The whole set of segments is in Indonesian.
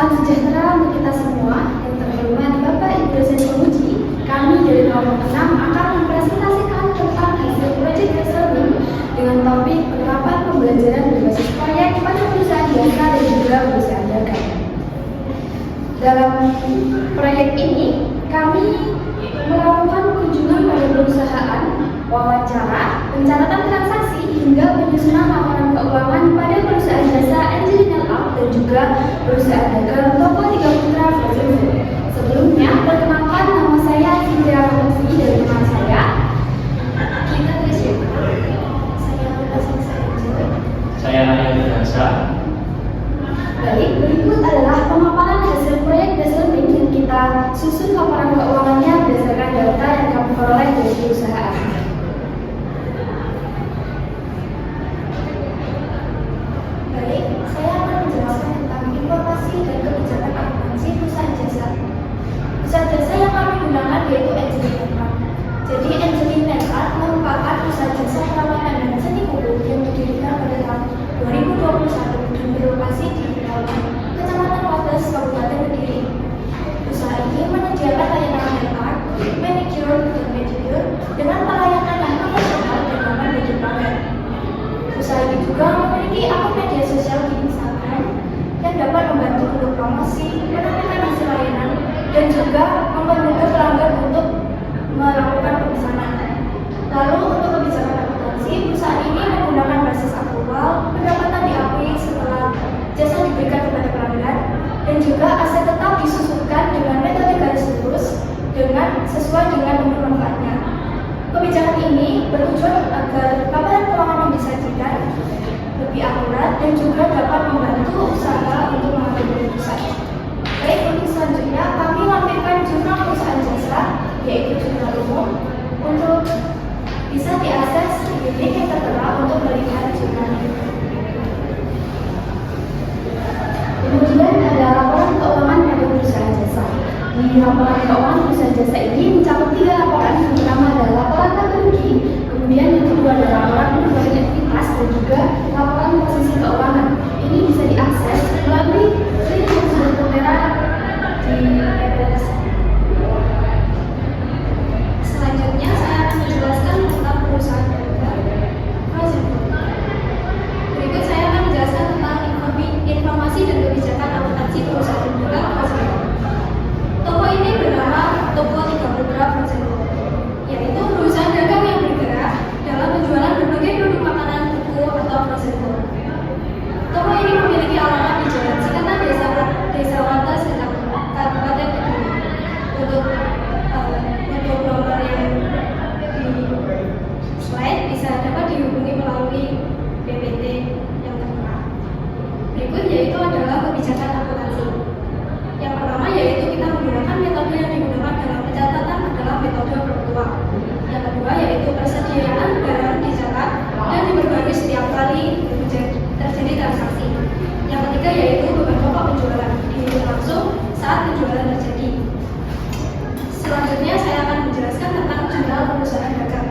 Salam sejahtera untuk kita semua. Yang terhormat Bapak Ibu dosen penguji, kami dari kelompok 6 akan mempresentasikan tentang hasil proyek learning dengan topik penerapan pembelajaran berbasis proyek pada perusahaan jasa dan juga perusahaan dagang. Dalam proyek ini, kami melakukan kunjungan pada perusahaan, wawancara, pencatatan transaksi, hingga penyusunan laporan keuangan pada perusahaan jasa Angelina Up dan juga perusahaan dagang Toko Tiga Putra Frozen Food. Sebelumnya, perkenalkan, nama saya Cynthia Rosi dan teman saya. Kita bersiap. Saya Ayah Biasa. Baik, berikut adalah pemaparan hasil proyek learning yang kita susun laporan keuangannya berdasarkan data yang kami peroleh dari perusahaan. Baik, saya akan menjelaskan tentang informasi dan kebijakan akuntansi perusahaan jasa. Perusahaan jasa yang kami gunakan yaitu Angelina. Jadi Angelina merupakan perusahaan jasa perawatan dan seni kuku yang didirikan pada tahun 2021 dan berlokasi di Kecamatan Wates, Kabupaten Kediri. Perusahaan ini menyediakan layanan haircut, manicure, dan pedicure dengan pelayanan yang profesional dan nyaman bagi pelanggan. Perusahaan ini juga memiliki akun media sosial di Instagram yang dapat membantu untuk promosi, menampilkan hasil layanan, dan juga mempermudah pelanggan untuk melakukan pemesanan. Lalu untuk kebijakan akuntansi, perusahaan ini menggunakan basis aktual, pendapatan diakui setelah jasa diberikan kepada pelanggan, dan juga aset tetap disusunkan dengan metode garis lurus dengan sesuai dengan umur manfaatnya. Kebijakan ini bertujuan agar laporan keuangan yang disajikan lebih akurat dan juga dapat membantu usaha untuk mengambil keputusan. Baik, untuk selanjutnya kami lampirkan jurnal perusahaan jasa, yaitu jurnal umum, untuk bisa diakses di link yang tertera untuk melihat jurnal ini. Kemudian ada laporan keuangan pada perusahaan jasa. Di laporan keuangan perusahaan jasa ini mencakup 3 laporan. Yang pertama adalah laporan laba rugi, kemudian yang kedua adalah laporan penjualan ekuitas dan juga laporan posisi keuangan. Ini bisa diakses melalui link yang sudah tertera di PPS. Selanjutnya saya akan menjelaskan tentang perusahaan dagang Frozen Food. Berikut saya akan menjelaskan tentang informasi dan kebijakan akuntansi perusahaan dagang Frozen Food. Toko ini bernama Toko Tiga Putra Frozen Food, yaitu perusahaan dagang yang bergerak dalam penjualan berbagai produk makanan, buku, atau frozen food. Toko ini memiliki alamat di Jalan Cikatan, Desa Wates, Kabupaten Kediri. Untuk nomor yang di slide bisa dapat dihubungi melalui BPT yang tertera. Berikut yaitu adalah kebijakan akuntansi. Yang pertama yaitu kita menggunakan metode yang digunakan dalam pencatatan adalah metode virtual. Yang kedua yaitu persediaan barang dicatat dan diperbarui setiap kali terjadi transaksi. Yang ketiga yaitu beban pokok penjualan dihitung langsung saat penjualan terjadi. Selanjutnya saya akan menjelaskan tentang jurnal perusahaan dagang.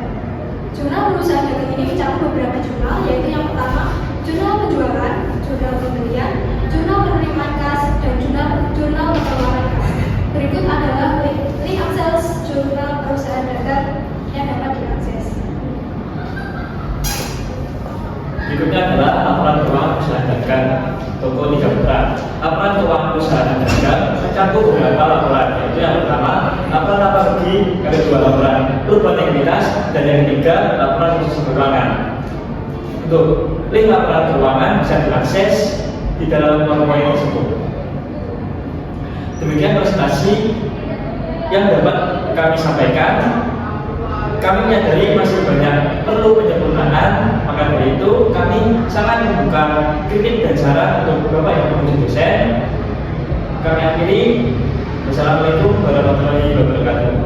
Jurnal perusahaan dagang ini mencakup beberapa jurnal, yaitu yang pertama jurnal penjualan, jurnal pembelian, jurnal penerimaan kas, dan jurnal pengeluaran kas. Berikut adalah link akses jurnal perusahaan dagang yang dapat diakses. Berikutnya adalah laporan keuangan perusahaan dagang Toko Tiga Putra. Laporan keuangan perusahaan dagang mencakup beberapa laporan, yaitu yang pertama laporan laba rugi, yang kedua laporan perubahan ekuitas, dan yang ketiga laporan posisi keuangan. Untuk link laporan keuangan bisa diakses di dalam PowerPoint tersebut. Demikian presentasi yang dapat kami sampaikan. Kami menyadari masih banyak perlu penyempurnaan, maka dari itu kami sangat membuka kritik dan saran untuk Bapak Ibu dosen. Kami akhiri. Wassalamualaikum warahmatullahi wabarakatuh.